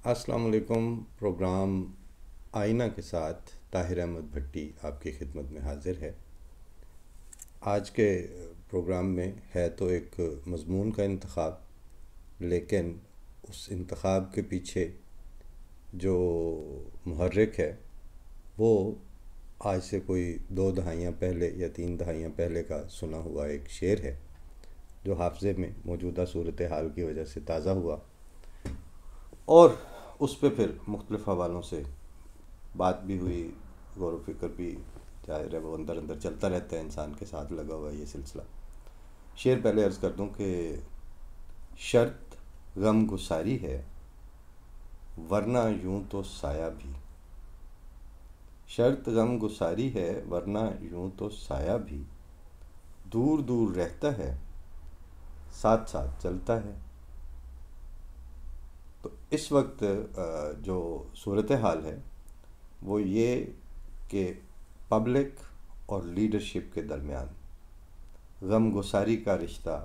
अस्सलाम वालेकुम। प्रोग्राम आईना के साथ ताहिर अहमद भट्टी आपकी खिदमत में हाजिर है। आज के प्रोग्राम में है तो एक मज़मून का इंतखाब, लेकिन उस इंतखाब के पीछे जो मुहर्रिक है वो आज से कोई 2 दहाइयाँ पहले या 3 दहाइयाँ पहले का सुना हुआ एक शेर है, जो हाफ़ज़े में मौजूदा सूरत हाल की वजह से ताज़ा हुआ और उस पे फिर मुख्तलिफ़ हवालों से बात भी हुई, गौर व फिक्र भी। जाहिर है वो अंदर अंदर चलता रहता है, इंसान के साथ लगा हुआ ये सिलसिला। शेर पहले अर्ज़ कर दूं कि शर्त गम गुसारी है, वरना यूं तो साया भी। शर्त गम गुसारी है, वरना यूं तो साया भी। दूर दूर रहता है, साथ साथ चलता है। तो इस वक्त जो सूरत हाल है वो ये कि पब्लिक और लीडरशिप के दरमियान गम गुसारी का रिश्ता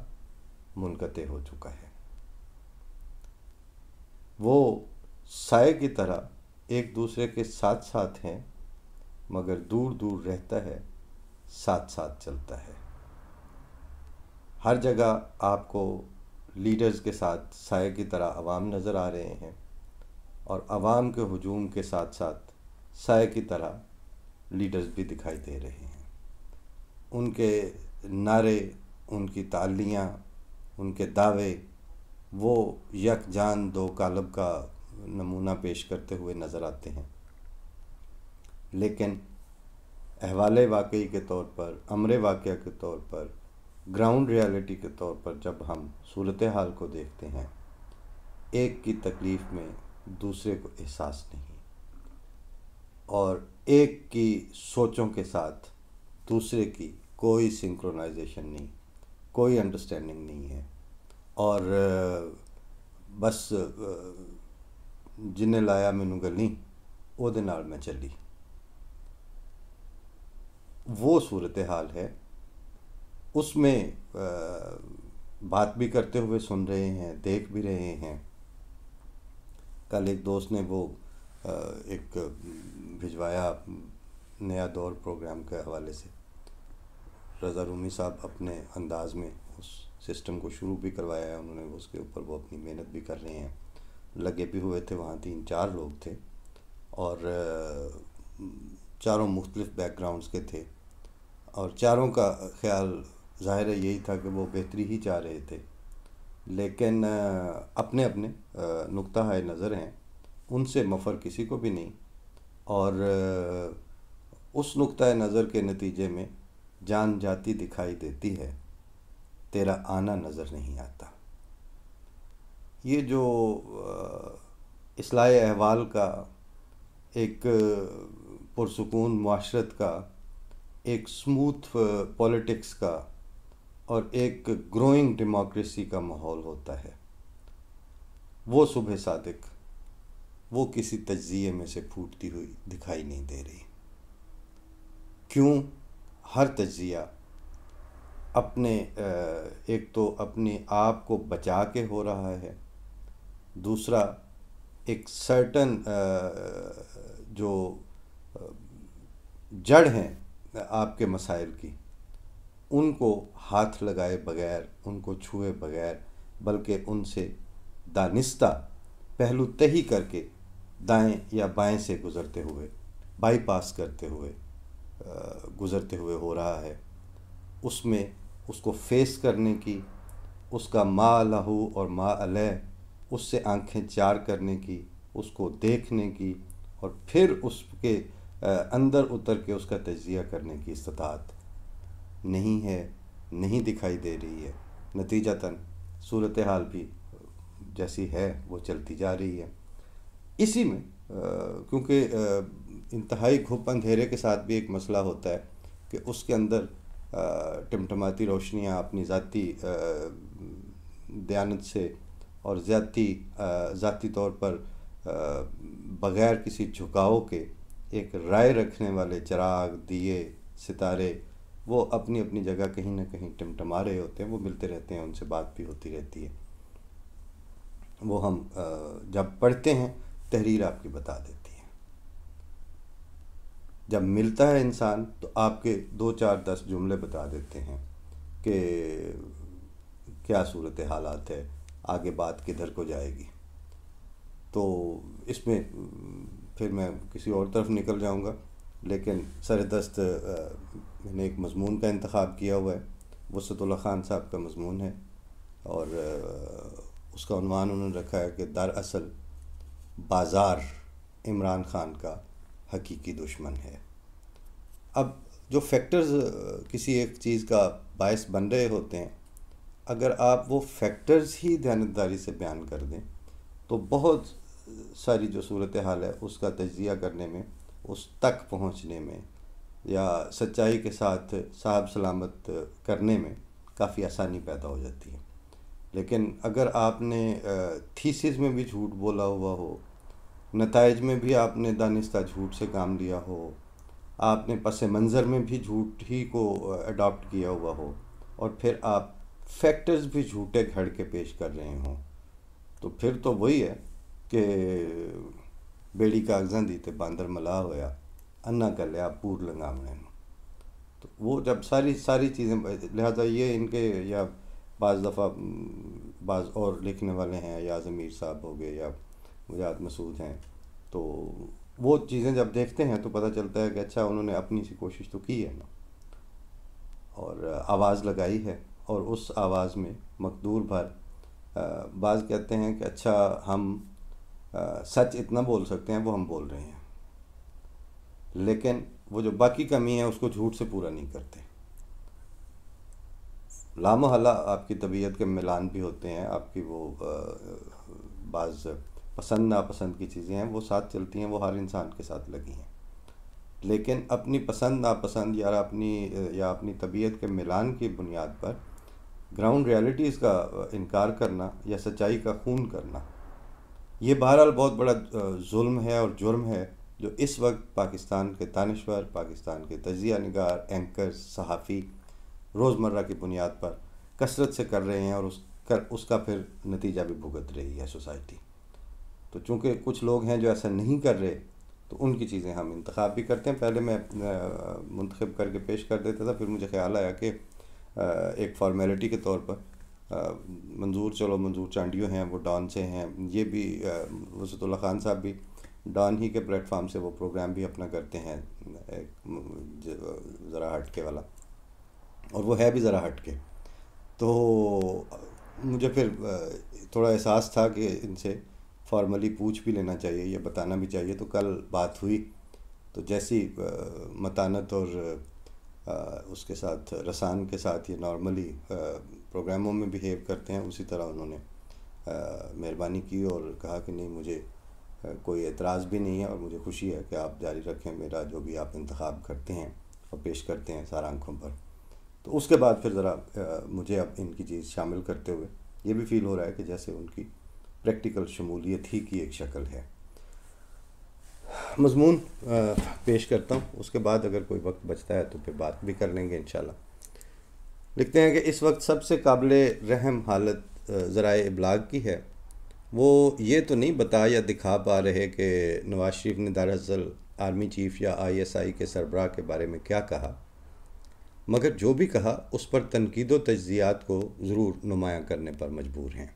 मुनक़ते हो चुका है। वो साए की तरह एक दूसरे के साथ साथ हैं, मगर दूर दूर रहता है, साथ साथ चलता है। हर जगह आपको लीडर्स के साथ साए की तरह अवाम नज़र आ रहे हैं और अवाम के हुजूम के साथ साथ साए की तरह लीडर्स भी दिखाई दे रहे हैं। उनके नारे, उनकी तालियां, उनके दावे वो यकजान दो कालब का नमूना पेश करते हुए नज़र आते हैं, लेकिन अहवाले वाकई के तौर पर, अमरे वाक़या के तौर पर, ग्राउंड रियलिटी के तौर पर जब हम सूरत हाल को देखते हैं, एक की तकलीफ़ में दूसरे को एहसास नहीं, और एक की सोचों के साथ दूसरे की कोई सिंक्रोनाइजेशन नहीं, कोई अंडरस्टैंडिंग नहीं है। और बस जिन्हें लाया मैनू गली ਉਹਦੇ ਨਾਲ मैं चली, वो सूरत हाल है। उसमें बात भी करते हुए सुन रहे हैं, देख भी रहे हैं। कल एक दोस्त ने वो एक भिजवाया नया दौर प्रोग्राम के हवाले से। रज़ा रूमी साहब अपने अंदाज में उस सिस्टम को शुरू भी करवाया है उन्होंने, उसके ऊपर वो अपनी मेहनत भी कर रहे हैं, लगे भी हुए थे। वहाँ 3-4 लोग थे और चारों मुख्तलिफ़ बैकग्राउंड्स के थे, और चारों का ख्याल ज़ाहिर है यही था कि वो बेहतरी ही चाह रहे थे, लेकिन अपने अपने नुक्ता है नज़र हैं, उनसे मफ़र किसी को भी नहीं। और उस नुक्ता नज़र के नतीजे में जान जाती दिखाई देती है, तेरा आना नज़र नहीं आता। ये जो इस्लाह अहवाल का, एक पुरसुकून मुआशरत का, एक स्मूथ पॉलिटिक्स का और एक ग्रोइंग डेमोक्रेसी का माहौल होता है, वो सुबह सादिक वो किसी तज्ज़िये में से फूटती हुई दिखाई नहीं दे रही। क्यों? हर तज्ज़िया अपने एक तो अपने आप को बचा के हो रहा है, दूसरा एक सर्टन जो जड़ हैं आपके मसाइल की, उनको हाथ लगाए बगैर, उनको छुए बगैर, बल्कि उनसे दानिस्ता पहलू तही करके दाएं या बाएं से गुज़रते हुए, बाईपास करते हुए गुज़रते हुए हो रहा है। उसमें उसको फेस करने की, उसका मा लहू और मा अलैह, उससे आंखें चार करने की, उसको देखने की, और फिर उसके अंदर उतर के उसका तज्ज़िया करने की इस्तात नहीं है, नहीं दिखाई दे रही है। नतीजतन सूरत हाल भी जैसी है वो चलती जा रही है। इसी में क्योंकि इंतहाई घुप अंधेरे के साथ भी एक मसला होता है कि उसके अंदर टिमटमाती रोशनियाँ अपनी ज़ाती दयानत से और ज़ाती तौर पर बग़ैर किसी झुकाव के एक राय रखने वाले चिराग, दिए, सितारे, वो अपनी अपनी जगह कहीं ना कहीं टिमटमा रहे होते हैं। वो मिलते रहते हैं, उनसे बात भी होती रहती है। वो हम जब पढ़ते हैं तहरीर आपकी बता देती है। जब मिलता है इंसान तो आपके 2 4 10 जुमले बता देते हैं कि क्या सूरत हालात है, आगे बात किधर को जाएगी। तो इसमें फिर मैं किसी और तरफ निकल जाऊंगा, लेकिन सरदस्त मैंने एक मज़मून का इंतख़ाब किया हुआ है, वसअतुल्लाह ख़ान साहब का मज़मून है, और उसका उन्वान उन्होंने रखा है कि दरअसल बाज़ार इमरान खान का हकीकी दुश्मन है। अब जो फैक्टर्स किसी एक चीज़ का बायस बन रहे होते हैं, अगर आप वो फैक्टर्स ही ध्यानदारी से बयान कर दें तो बहुत सारी जो सूरत हाल है उसका तज्ज़िया करने में, उस तक पहुंचने में, या सच्चाई के साथ साहब सलामत करने में काफ़ी आसानी पैदा हो जाती है। लेकिन अगर आपने थीसिस में भी झूठ बोला हुआ हो, नताइज में भी आपने दानिस्ता झूठ से काम लिया हो, आपने पस मंज़र में भी झूठ ही को अडॉप्ट किया हुआ हो, और फिर आप फैक्टर्स भी झूठे घड़ के पेश कर रहे हों, तो फिर तो वही है कि बेड़ी कागजां दी ते बांदर मलाह होया, अन्ना कर लिया पूर लगावने। तो वो जब सारी चीज़ें, लिहाजा ये इनके, या बाज़ दफ़ा बाज़ और लिखने वाले हैं, या ज़मीर साहब हो गए या मुजाद मसूद हैं, तो वो चीज़ें जब देखते हैं तो पता चलता है कि अच्छा उन्होंने अपनी सी कोशिश तो की है ना, और आवाज़ लगाई है, और उस आवाज़ में मकदूर भर बाज़ कहते हैं कि अच्छा हम सच इतना बोल सकते हैं, वो हम बोल रहे हैं, लेकिन वो जो बाकी कमी है उसको झूठ से पूरा नहीं करते। लामहला आपकी तबीयत के मिलान भी होते हैं, आपकी वो बाज़ पसंद नापसंद की चीज़ें हैं वो साथ चलती हैं, वो हर इंसान के साथ लगी हैं, लेकिन अपनी पसंद नापसंद या अपनी तबीयत के मिलान की बुनियाद पर ग्राउंड रियलिटीज़ का इनकार करना या सच्चाई का खून करना, ये बहरहाल बहुत बड़ा जुल्म है और जुर्म है, जो इस वक्त पाकिस्तान के दानिश्वर, पाकिस्तान के तजिया निगार, एंकर्स, सहाफ़ी रोज़मर्रा की बुनियाद पर कसरत से कर रहे हैं, और उसका फिर नतीजा भी भुगत रही है सोसाइटी। तो चूँकि कुछ लोग हैं जो ऐसा नहीं कर रहे, तो उनकी चीज़ें हम इंतखाब भी करते हैं। पहले मैं मुंतखब करके पेश कर देता था, फिर मुझे ख्याल आया कि एक फॉर्मेलिटी के तौर पर मंजूर चांडियो हैं, वो डॉन से हैं, ये भी वसअतुल्लाह ख़ान साहब भी डॉन ही के प्लेटफॉर्म से वो प्रोग्राम भी अपना करते हैं, एक ज़रा हट के वाला, और वो है भी ज़रा हट के। तो मुझे फिर थोड़ा एहसास था कि इनसे फॉर्मली पूछ भी लेना चाहिए, ये बताना भी चाहिए। तो कल बात हुई, तो जैसी मतानत और उसके साथ रसान के साथ ये नॉर्मली प्रोग्रामों में बिहेव करते हैं, उसी तरह उन्होंने मेहरबानी की और कहा कि नहीं, मुझे कोई एतराज़ भी नहीं है, और मुझे खुशी है कि आप जारी रखें मेरा जो भी आप इंतखाब करते हैं और पेश करते हैं सारा आँखों पर। तो उसके बाद फिर ज़रा मुझे अब इनकी चीज़ शामिल करते हुए ये भी फ़ील हो रहा है कि जैसे उनकी प्रैक्टिकल शमूलियत ही की एक शक्ल है। मज़मून पेश करता हूँ, उसके बाद अगर कोई वक्त बचता है तो फिर बात भी कर लेंगे इंशाल्लाह। लिखते हैं कि इस वक्त सबसे काबिले रहम हालत ज़राए इब्लाग की है। वो ये तो नहीं बता या दिखा पा रहे कि नवाज शरीफ ने दरअसल आर्मी चीफ़ या ISI के सरबराह के बारे में क्या कहा, मगर जो भी कहा उस पर तनकीद व तज्ज़ियात को ज़रूर नुमायाँ करने पर मजबूर हैं।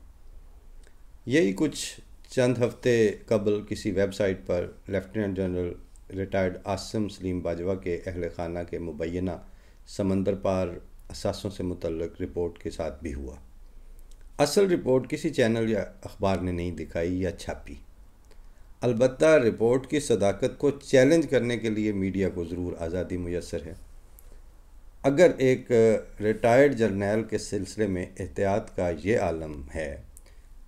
यही कुछ चंद हफ्ते कबल किसी वेबसाइट पर lieutenant general retired Asim Salim Bajwa के अहल खाना के मुबैना समंदर पार असासों से मुतल्लिक रिपोर्ट के साथ भी हुआ। असल रिपोर्ट किसी चैनल या अखबार ने नहीं दिखाई या छापी, अलबत्ता रिपोर्ट की सदाकत को चैलेंज करने के लिए मीडिया को ज़रूर आज़ादी मुयस्सर है। अगर एक रिटायर्ड जर्नैल के सिलसिले में एहतियात का ये आलम है,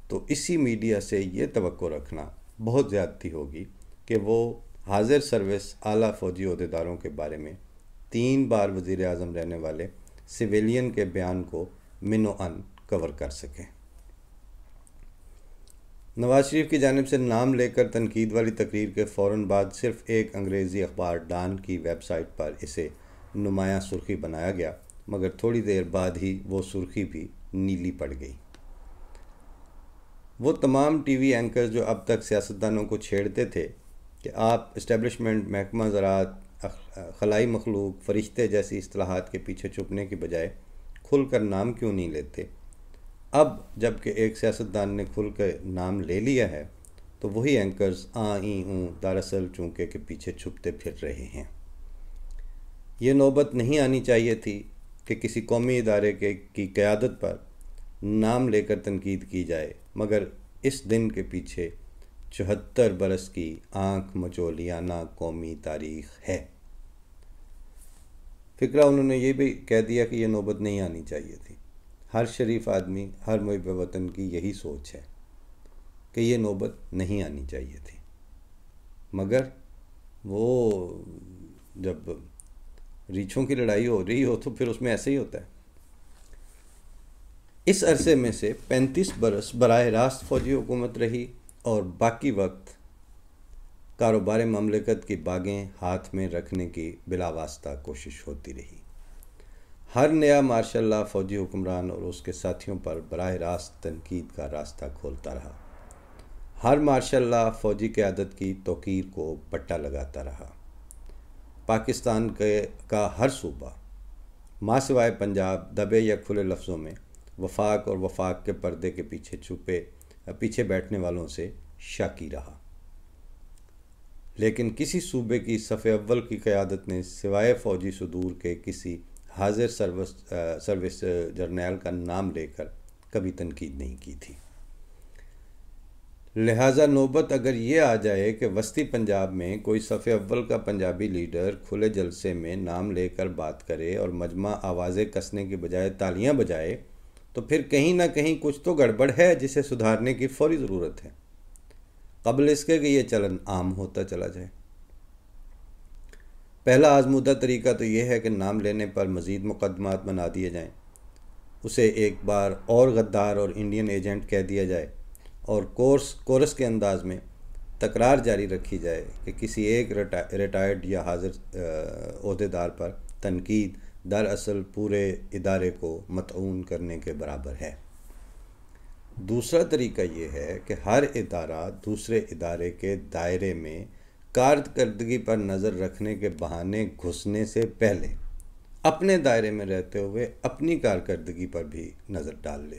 तो इसी मीडिया से ये तवक्को रखना बहुत ज़्यादती होगी कि वो हाजिर सर्विस आला फ़ौजी ओहदेदारों के बारे में 3 बार वज़ीर आज़म रहने वाले सिविलियन के बयान को मिनो अन कवर कर सकें। नवाज शरीफ की जानिब से नाम लेकर तनकीद वाली तकरीर के फ़ौरन बाद सिर्फ़ एक अंग्रेज़ी अखबार डॉन की वेबसाइट पर इसे नुमायाँ सुर्खी बनाया गया, मगर थोड़ी देर बाद ही वो सुर्खी भी नीली पड़ गई। वो तमाम टीवी एंकर जो अब तक सियासतदानों को छेड़ते थे कि आप इस्टेब्लिशमेंट, महकमा ज़राअत, खलाई मखलूक, फरिश्ते जैसी इस्तिलाहात के पीछे छुपने की बजाय खुलकर नाम क्यों नहीं लेते, अब जबकि एक सियासतदान ने खुल कर नाम ले लिया है तो वही एंकर्स आ ई ऊँ दरअसल चूंके के पीछे छुपते फिर रहे हैं। ये नौबत नहीं आनी चाहिए थी कि किसी कौमी इदारे की क़यादत पर नाम लेकर तनकीद की जाए, मगर इस दिन के पीछे 74 बरस की आँख मचोलियाना कौमी तारीख़ है। फ़िक्रा उन्होंने ये भी कह दिया कि यह नौबत नहीं आनी चाहिए थी। हर शरीफ आदमी, हर मुहिब वतन की यही सोच है कि ये नौबत नहीं आनी चाहिए थी, मगर वो जब रीछों की लड़ाई हो रही हो तो फिर उसमें ऐसे ही होता है। इस अरसे में से 35 बरस बराह रास्त फ़ौजी हुकूमत रही और बाकी वक्त कारोबार ममलिकत की बागें हाथ में रखने की बिलावास्ता कोशिश होती रही। हर नया मार्शल लॉ फ़ौजी हुक्मरान और उसके साथियों पर बराह रास्त तनकीद का रास्ता खोलता रहा। हर मार्शल लॉ फ़ौजी क़यादत की तौक़ीर को पट्टा लगाता रहा। पाकिस्तान का हर सूबा मां सिवाय पंजाब दबे या खुले लफ्ज़ों में वफाक और वफाक के पर्दे के पीछे बैठने वालों से शाकी रहा, लेकिन किसी सूबे की सफ़े अव्वल की क़यादत ने सिवाय फ़ौजी सुदूर के किसी हाजिर सर्विस जर्नैल का नाम लेकर कभी तनकीद नहीं की थी। लिहाजा नौबत अगर ये आ जाए कि वस्ती पंजाब में कोई सफ़े अव्वल का पंजाबी लीडर खुले जलसे में नाम लेकर बात करे और मजमा आवाज़ें कसने की बजाय तालियां बजाए, तो फिर कहीं ना कहीं कुछ तो गड़बड़ है जिसे सुधारने की फौरी ज़रूरत है, क़ब्ल इसके कि ये चलन आम होता चला जाए। पहला आजमूदा तरीका तो ये है कि नाम लेने पर मज़ीद मुकदमात बना दिए जाएं, उसे एक बार और गद्दार और इंडियन एजेंट कह दिया जाए और कोरस के अंदाज में तकरार जारी रखी जाए कि किसी एक रिटायर्ड या हाजिर ओहदेदार पर तनकीद दरअसल पूरे इदारे को मतऊन करने के बराबर है। दूसरा तरीका ये है कि हर इदारा दूसरे इदारे के दायरे में कारकर्दगी पर नज़र रखने के बहाने घुसने से पहले अपने दायरे में रहते हुए अपनी कारकर्दगी पर भी नज़र डाल ले,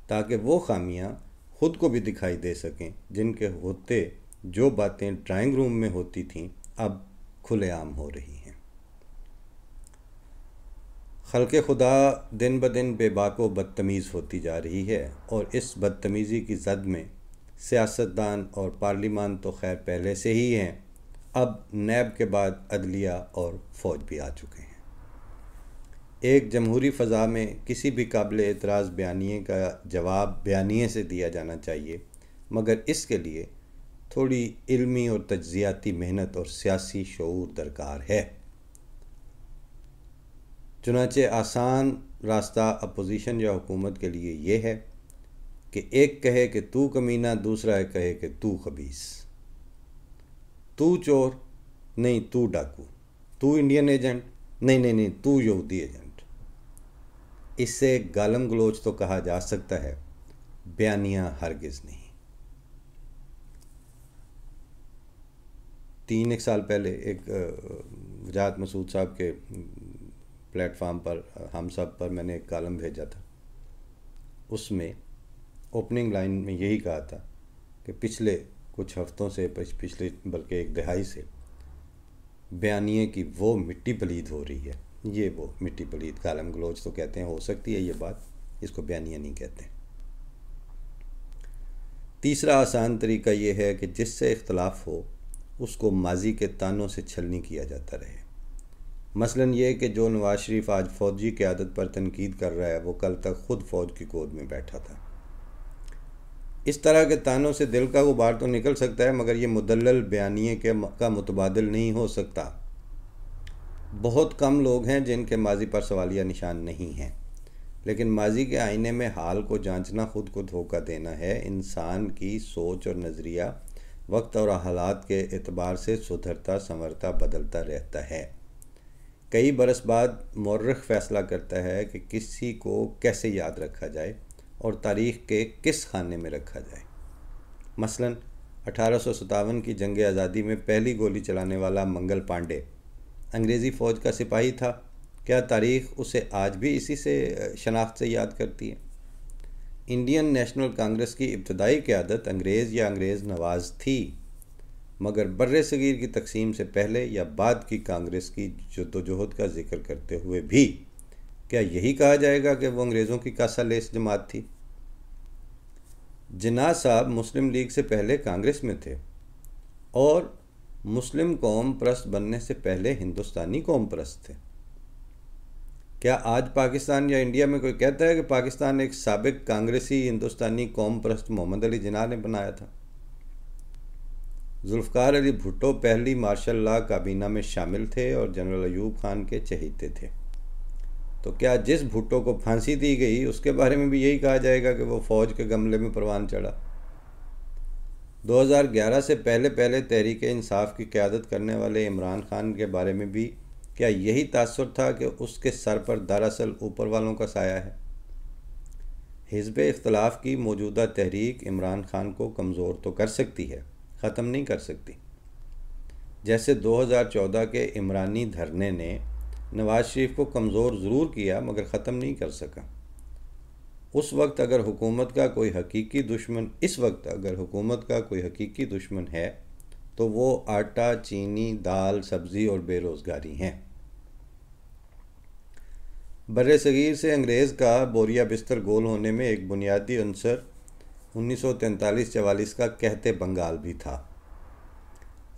ताकि वो खामियां खुद को भी दिखाई दे सकें जिनके होते जो बातें ड्राइंग रूम में होती थीं अब खुलेआम हो रही हैं। खल्क़े खुदा दिन ब दिन बेबाको बदतमीज़ होती जा रही है और इस बदतमीज़ी की जद में सियासतदान और पार्लिमान तो खैर पहले से ही हैं, अब नैब के बाद अदलिया और फ़ौज भी आ चुके हैं। एक जमहूरी फ़ज़ा में किसी भी काबिल एतराज़ बयानिए का जवाब बयानिए से दिया जाना चाहिए, मगर इसके लिए थोड़ी इल्मी और तज्ज़ियाती मेहनत और सियासी शऊर दरकार है। चुनांचे आसान रास्ता अपोजिशन या हुकूमत के लिए ये है कि एक कहे कि तू कमीना, दूसरा कहे कि तू खबीस, तू चोर नहीं तू डाकू, तू इंडियन एजेंट नहीं तू यहूदी एजेंट। इससे गालम गलोच तो कहा जा सकता है, बयानियां हरगिज़ नहीं। 3 साल पहले एक वजाहत मसूद साहब के प्लेटफार्म पर हम सब पर मैंने एक कालम भेजा था। उसमें ओपनिंग लाइन में यही कहा था कि पिछले कुछ हफ्तों से, पिछले बल्कि एक दहाई से बयानिए की वो मिट्टी पलीद हो रही है। ये वो मिट्टी पलीद गालम गलोच तो कहते हैं, हो सकती है ये बात, इसको बयानिया नहीं कहते। तीसरा आसान तरीका ये है कि जिससे इख्तलाफ हो उसको माजी के तानों से छलनी किया जाता रहे। मसलन ये कि जो नवाज शरीफ आज फ़ौजी क़यादत पर तनकीद कर रहा है वो कल तक ख़ुद फ़ौज की गोद में बैठा था। इस तरह के तानों से दिल का गुबार तो निकल सकता है, मगर ये मुदल्लल बयानिए का मुतबादिल नहीं हो सकता। बहुत कम लोग हैं जिनके माजी पर सवालिया निशान नहीं हैं, लेकिन माजी के आईने में हाल को जांचना खुद को धोखा देना है। इंसान की सोच और नज़रिया वक्त और हालात के एतबार से सुधरता संवरता बदलता रहता है। कई बरस बाद मौर्रिख फ़ैसला करता है कि किसी को कैसे याद रखा जाए और तारीख़ के किस खाने में रखा जाए। मसलन 1857 की जंग आज़ादी में पहली गोली चलाने वाला मंगल पांडे अंग्रेज़ी फ़ौज का सिपाही था। क्या तारीख़ उसे आज भी इसी से शनाख्त से याद करती है? इंडियन नेशनल कांग्रेस की इब्तदाई क़यादत अंग्रेज़ या अंग्रेज़ नवाज़ थी, मगर बर्रे सगीर की तकसीम से पहले या बाद की कांग्रेस की जद्दोजहद का जिक्र करते हुए भी क्या यही कहा जाएगा कि वो अंग्रेज़ों की कासा लेस जमात थी? जिन्ना साहब मुस्लिम लीग से पहले कांग्रेस में थे और मुस्लिम कौम परस्त बनने से पहले हिंदुस्तानी कौम परस्त थे। क्या आज पाकिस्तान या इंडिया में कोई कहता है कि पाकिस्तान एक साबिक कांग्रेसी हिंदुस्तानी कौम परस्त मोहम्मद अली जिन्ना ने बनाया था? जुल्फ़िकार अली भुट्टो पहली मार्शल लॉ काबीना में शामिल थे और जनरल अयूब खान के चहेते थे। तो क्या जिस भुट्टो को फांसी दी गई उसके बारे में भी यही कहा जाएगा कि वो फ़ौज के गमले में परवान चढ़ा? 2011 से पहले तहरीक इंसाफ की क़यादत करने वाले इमरान खान के बारे में भी क्या यही तासुर था कि उसके सर पर दरअसल ऊपर वालों का साया है? हिज़्ब इख्तिलाफ की मौजूदा तहरीक इमरान खान को कमज़ोर तो कर सकती है, ख़त्म नहीं कर सकती। जैसे 2014 के इमरानी धरने ने नवाज़ शरीफ को कमज़ोर ज़रूर किया मगर ख़त्म नहीं कर सका। उस वक्त अगर हुकूमत का कोई हकीकी दुश्मन है तो वो आटा, चीनी, दाल, सब्ज़ी और बेरोज़गारी हैं। बर्रे सगीर से अंग्रेज़ का बोरिया बिस्तर गोल होने में एक बुनियादी अंसर 1943-44 का कहते बंगाल भी था।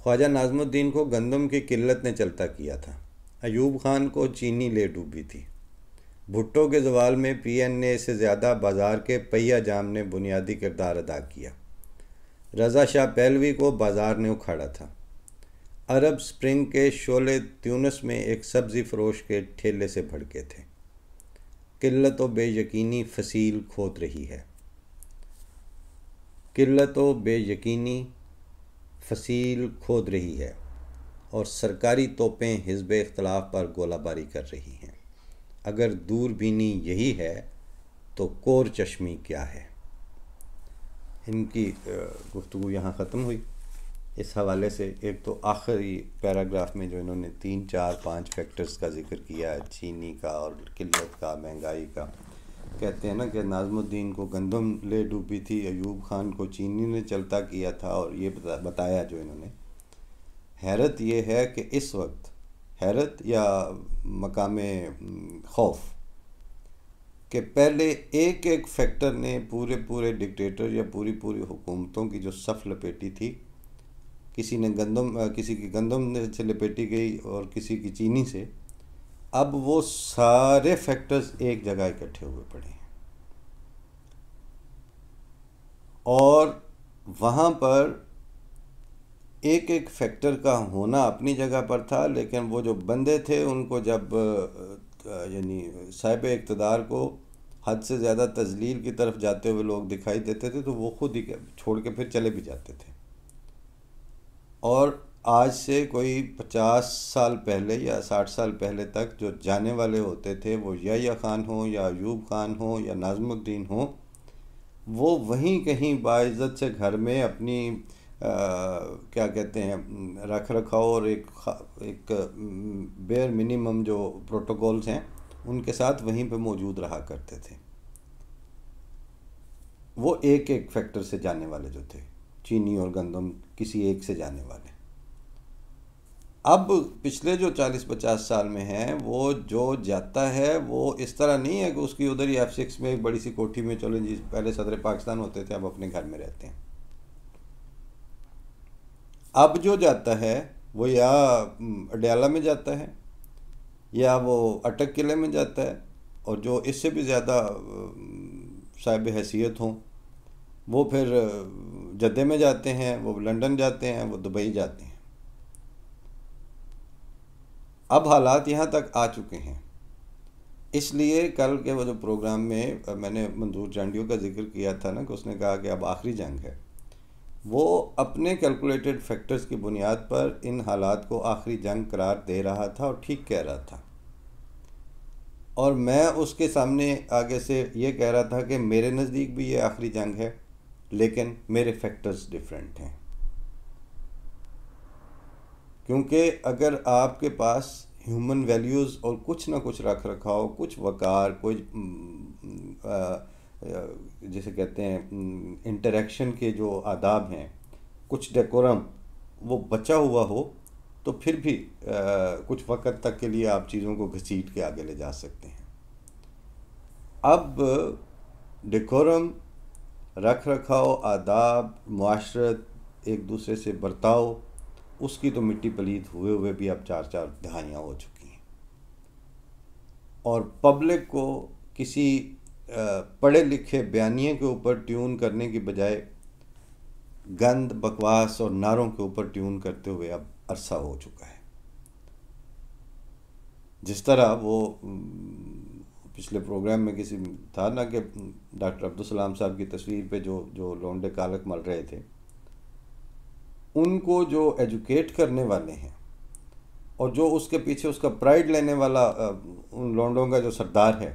ख्वाजा नाज़मुद्दीन को गंदम की किल्लत ने चलता किया था। अयूब खान को चीनी ले डूबी थी। भुट्टो के ज़वाल में PNA से ज़्यादा बाज़ार के पहिया जाम ने बुनियादी किरदार अदा किया। रज़ा शाह पहलवी को बाज़ार ने उखाड़ा था। अरब स्प्रिंग के शोले ट्यूनिस में एक सब्ज़ी फ़रोश के ठेले से भड़के थे। किल्लत व बेयकीनी फसील खोद रही है। और सरकारी तोपें हिज़्ब इख्तिलाफ पर गोलाबारी कर रही हैं। अगर दूरबीनी यही है तो कोर चश्मी क्या है? इनकी गुफ्तगू यहाँ ख़त्म हुई। इस हवाले से एक तो आखिरी पैराग्राफ में जो इन्होंने 3, 4, 5 फैक्टर्स का जिक्र किया है, चीनी का और किल्लत का, महंगाई का, कहते हैं ना कि नाज़मुद्दीन को गंदम ले डूबी थी, अयूब खान को चीनी ने चलता किया था, और ये बताया जो इन्होंने। हैरत ये है कि इस वक्त हैरत या मकामे खौफ कि पहले एक एक फैक्टर ने पूरे डिक्टेटर या पूरी हुकूमतों की जो सफ़ लपेटी थी, किसी की गंदम से लपेटी गई और किसी की चीनी से, अब वो सारे फैक्टर्स एक जगह इकट्ठे हुए पड़े हैं और वहाँ पर एक एक फैक्टर का होना अपनी जगह पर था, लेकिन वो जो बंदे थे उनको जब यानी साहिब इक़्तिदार को हद से ज़्यादा तज़लील की तरफ जाते हुए लोग दिखाई देते थे तो वो खुद ही छोड़ के फिर चले भी जाते थे। और आज से कोई 50 साल पहले या 60 साल पहले तक जो जाने वाले होते थे, वो यहया खान हो या अयूब खान हो या नाज़मुद्दीन हो, वो वहीं कहीं बाइज़्ज़त से घर में अपनी क्या कहते हैं रख रखाव और एक बेयर मिनिमम जो प्रोटोकॉल्स हैं उनके साथ वहीं पे मौजूद रहा करते थे। वो एक एक फैक्टर से जाने वाले जो थे, चीनी और गंदम किसी एक से जाने वाले। अब पिछले जो 40-50 साल में है, वो जो जाता है वो इस तरह नहीं है कि उसकी उधर ही F6 में एक बड़ी सी कोठी में, चलो जी पहले सदर पाकिस्तान होते थे, अब अपने घर में रहते हैं। अब जो जाता है वो या अडयाला में जाता है या वो अटक किले में जाता है, और जो इससे भी ज़्यादा साहिब हैसियत हों वो फिर जद्दे में जाते हैं, वो लंदन जाते हैं, वो दुबई जाते हैं। अब हालात यहाँ तक आ चुके हैं। इसलिए कल के वो जो प्रोग्राम में मैंने मंजूर जांडियों का जिक्र किया था ना कि उसने कहा कि अब आखिरी जंग है, वो अपने कैलकुलेटेड फैक्टर्स की बुनियाद पर इन हालात को आखिरी जंग करार दे रहा था और ठीक कह रहा था। और मैं उसके सामने आगे से ये कह रहा था कि मेरे नज़दीक भी ये आखिरी जंग है, लेकिन मेरे फैक्टर्स डिफरेंट हैं। क्योंकि अगर आपके पास ह्यूमन वैल्यूज़ और कुछ ना कुछ रख रखा हो, कुछ वक़ार, कोई जिसे कहते हैं इंटरेक्शन के जो आदाब हैं, कुछ डेकोरम वो बचा हुआ हो, तो फिर भी कुछ वक्त तक के लिए आप चीज़ों को घसीट के आगे ले जा सकते हैं। अब डेकोरम, रख रखाव, आदाब, मुआशरत, एक दूसरे से बर्ताव, उसकी तो मिट्टी पलीत हुए हुए भी अब 4-4 दहाइयाँ हो चुकी हैं। और पब्लिक को किसी पढ़े लिखे बयानिए के ऊपर ट्यून करने की बजाय गंद, बकवास और नारों के ऊपर ट्यून करते हुए अब अरसा हो चुका है। जिस तरह वो पिछले प्रोग्राम में किसी था ना कि डॉक्टर अब्दुल सलाम साहब की तस्वीर पे जो जो लोंडे कालक मल रहे थे, उनको जो एजुकेट करने वाले हैं और जो उसके पीछे उसका प्राइड लेने वाला उन लोंडों का जो सरदार है,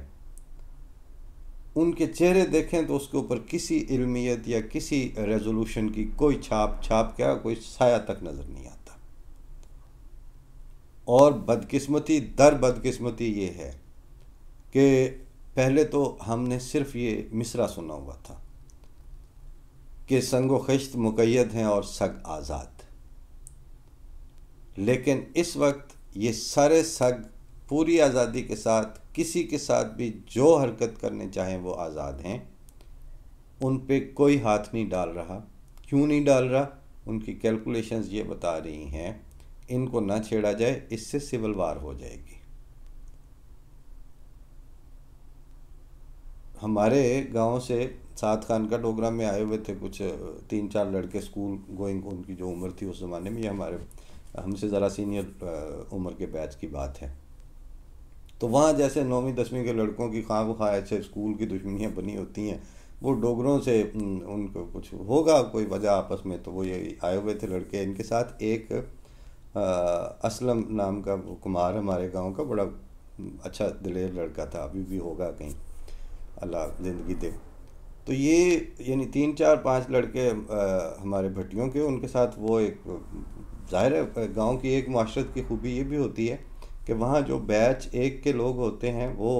उनके चेहरे देखें तो उसके ऊपर किसी इल्मियत या किसी रेजोल्यूशन की कोई छाप क्या, कोई साया तक नज़र नहीं आता। और बदकिस्मती दर बदकिस्मती ये है कि पहले तो हमने सिर्फ ये मिसरा सुना हुआ था कि संगो खिश्त मुक़य्यद हैं और सग आज़ाद, लेकिन इस वक्त ये सारे सग पूरी आज़ादी के साथ किसी के साथ भी जो हरकत करने चाहें वो आज़ाद हैं। उन पे कोई हाथ नहीं डाल रहा। क्यों नहीं डाल रहा? उनकी कैलकुलेशंस ये बता रही हैं इनको ना छेड़ा जाए, इससे सिविल वार हो जाएगी। हमारे गांव से सात खान का डोगरा में आए हुए थे कुछ 3-4 लड़के स्कूल गोइंग, उनकी जो उम्र थी उस ज़माने में, ये हमारे हमसे ज़रा सीनियर उम्र के बैच की बात है। तो वहाँ जैसे 9वीं 10वीं के लड़कों की खां खा ऐसे स्कूल की दुश्मनियाँ बनी होती हैं, वो डोगरों से उनको कुछ होगा कोई वजह आपस में, तो वो ये आए हुए थे लड़के। इनके साथ एक असलम नाम का कुमार हमारे गांव का बड़ा अच्छा दिलेर लड़का था, अभी भी होगा कहीं, अल्लाह ज़िंदगी दे। तो ये यानी 3-4-5 लड़के हमारे भट्टियों के, उनके साथ वो एक ज़ाहिर है गाँव की एक माशरत की खूबी ये भी होती है कि वहाँ जो बैच एक के लोग होते हैं वो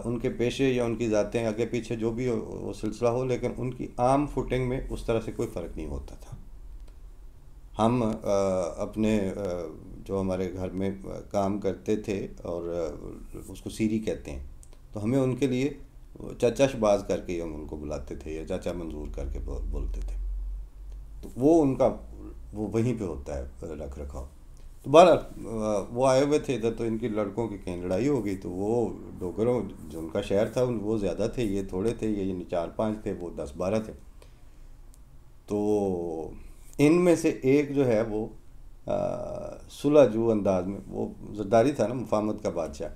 उनके पेशे या उनकी ज़ातें आगे पीछे जो भी वो सिलसिला हो, लेकिन उनकी आम फुटिंग में उस तरह से कोई फ़र्क नहीं होता था। हम अपने जो हमारे घर में काम करते थे और उसको सीरी कहते हैं, तो हमें उनके लिए चाचा शबाज करके हम उनको बुलाते थे या चाचा मंजूर करके बोलते थे। तो वो उनका वो वहीं पे होता है रख रखाव। तो बहरहाल वो आए हुए थे इधर, तो इनकी लड़कों की कहीं लड़ाई हो गई। तो वो डोगरों जो उनका शहर था वो ज़्यादा थे, ये थोड़े थे, ये यानी 4-5 थे, वो 10-12 थे। तो इनमें से एक जो है वो सुलझू अंदाज में, वो जरदारी था ना, मुफाहमत का बादशाह,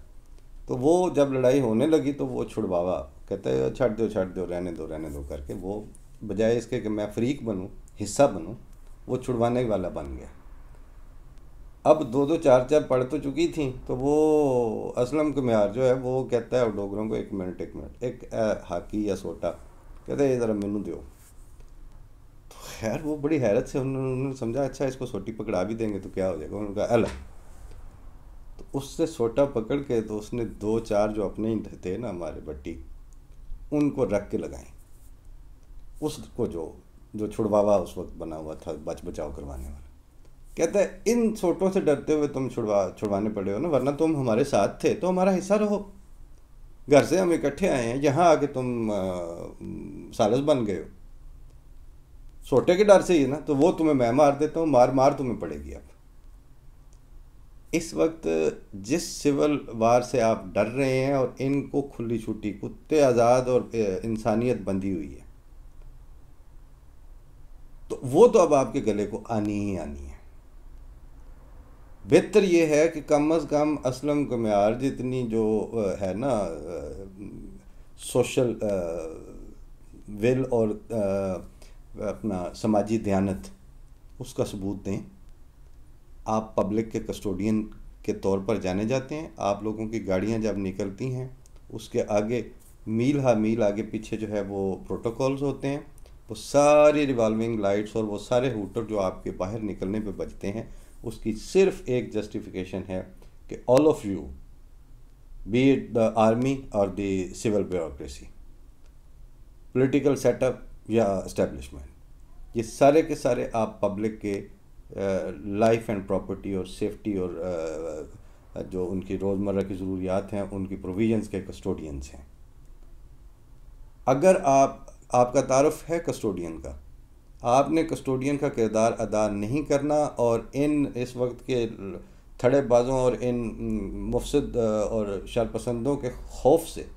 तो वो जब लड़ाई होने लगी तो वो छुड़वावा कहते हैं छੱड दो रहने दो करके, वो बजाय इसके कि मैं फरीक बनूं, हिस्सा बनूं, वो छुड़वाने वाला बन गया। अब 2-2 4-4 पढ़ तो चुकी थी, तो वो असलम कुमार जो है वो कहता है डोगरों को एक मिनट एक हाकी या सोटा कहते हैं ज़रा मैनू दो। तो खैर वो बड़ी हैरत से उन्होंने समझा अच्छा इसको सोटी पकड़ा भी देंगे तो क्या हो जाएगा, उन्होंने कहा अला। तो उससे सोटा पकड़ के तो उसने 2-4 जो अपने ही थे ना हमारे भट्टी, उनको रख के लगाए उसको जो छुड़वावा उस वक्त बना हुआ था बचाव करवाने वाला। कहता है इन सोटों से डरते हुए तुम छुड़वाने पड़े हो ना, वरना तुम हमारे साथ थे तो हमारा हिस्सा रहो। घर से हम इकट्ठे आए हैं, यहाँ आके तुम सालस बन गए हो। सोटे के डर से ही ना, तो वो तुम्हें मैं मार देता हूँ, मार तुम्हें पड़ेगी। अब इस वक्त जिस सिविल वार से आप डर रहे हैं और इनको खुली छुट्टी, कुत्ते आज़ाद और इंसानियत बंधी हुई है, तो वो तो अब आपके गले को आनी ही आनी है। बेहतर ये है कि कम अज़ कम असलम कुमार जितनी जो है ना सोशल विल और अपना समाजी दयानत, उसका सबूत दें। आप पब्लिक के कस्टोडियन के तौर पर जाने जाते हैं। आप लोगों की गाड़ियां जब निकलती हैं उसके आगे मील हा मील आगे पीछे जो है वो प्रोटोकॉल्स होते हैं, वो सारी रिवॉल्विंग लाइट्स और वो सारे हूटर जो आपके बाहर निकलने पे बजते हैं, उसकी सिर्फ एक जस्टिफिकेशन है कि all of you, be it the army और the civil bureaucracy, political setup या एस्टेब्लिशमेंट, ये सारे के सारे आप पब्लिक के लाइफ एंड प्रॉपर्टी और सेफ्टी और जो उनकी रोज़मर्रा की ज़रूरियात हैं उनकी प्रोविजंस के कस्टोडियंस हैं। अगर आपका तारुफ है कस्टोडियन का, आपने कस्टोडियन का किरदार अदा नहीं करना और इस वक्त के थड़ेबाजों और इन मुफसद और शरपसंदों के खौफ से,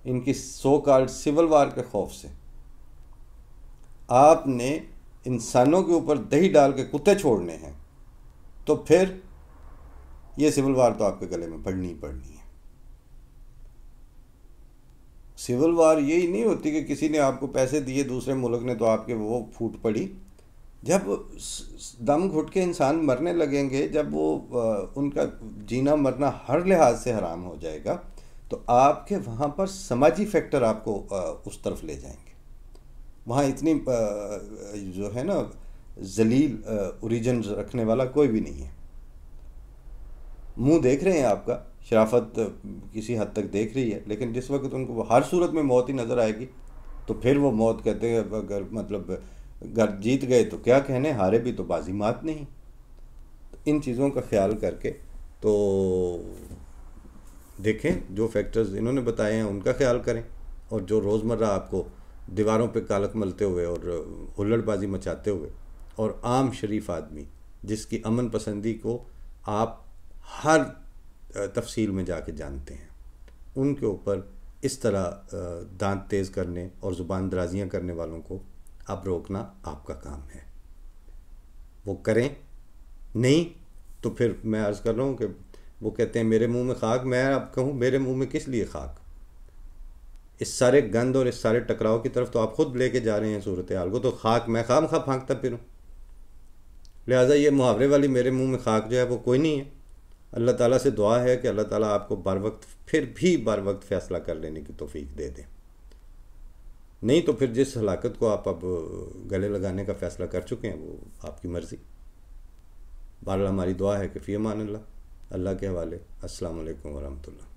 इनकी सो कॉल्ड सिविल वार के खौफ से आपने इंसानों के ऊपर दही डाल के कुत्ते छोड़ने हैं, तो फिर ये सिविल वार तो आपके गले में पड़नी ही पड़नी है। सिविल वार यही नहीं होती कि किसी ने आपको पैसे दिए दूसरे मुल्क ने तो आपके वो फूट पड़ी। जब दम घुट के इंसान मरने लगेंगे, जब वो उनका जीना मरना हर लिहाज से हराम हो जाएगा, तो आपके वहाँ पर समाजी फैक्टर आपको उस तरफ ले जाएंगे। वहाँ इतनी जो है ना जलील ओरिजिन रखने वाला कोई भी नहीं है। मुंह देख रहे हैं आपका, शराफत किसी हद तक देख रही है, लेकिन जिस वक्त उनको हर सूरत में मौत ही नज़र आएगी तो फिर वो मौत कहते हैं, अगर मतलब घर जीत गए तो क्या कहने, हारे भी तो बाजी मात नहीं। तो इन चीज़ों का ख्याल करके तो देखें, जो फैक्टर्स इन्होंने बताए हैं उनका ख्याल करें, और जो रोज़मर्रा आपको दीवारों पे कालक मलते हुए और हुल्लड़बाजी मचाते हुए और आम शरीफ आदमी जिसकी अमन पसंदी को आप हर तफसील में जाके जानते हैं, उनके ऊपर इस तरह दांत तेज़ करने और ज़ुबान दराजियाँ करने वालों को अब रोकना आपका काम है। वो करें, नहीं तो फिर मैं अर्ज़ कर रहा हूँ कि वो कहते हैं मेरे मुंह में खाक, मैं अब कहूँ मेरे मुंह में किस लिए खाक। इस सारे गंद और इस सारे टकराव की तरफ तो आप ख़ुद लेके जा रहे हैं सूरत हाल को, तो खाक मैं खाम खा फांकता फिरूँ। लिहाजा ये मुहावरे वाली मेरे मुंह में खाक जो है वो कोई नहीं है। अल्लाह ताला से दुआ है कि अल्लाह ताला आपको बर वक्त, फिर भी बर वक्त फ़ैसला कर लेने की तौफीक दे दें। नहीं तो फिर जिस हलाकत को आप अब गले लगाने का फ़ैसला कर चुके हैं वो आपकी मर्ज़ी। बहरहाल हमारी दुआ है कि फ़ी अमान अल्लाह। अल्लाह के हवाले। अस्सलामु अलैकुम वरहमतुल्लाह।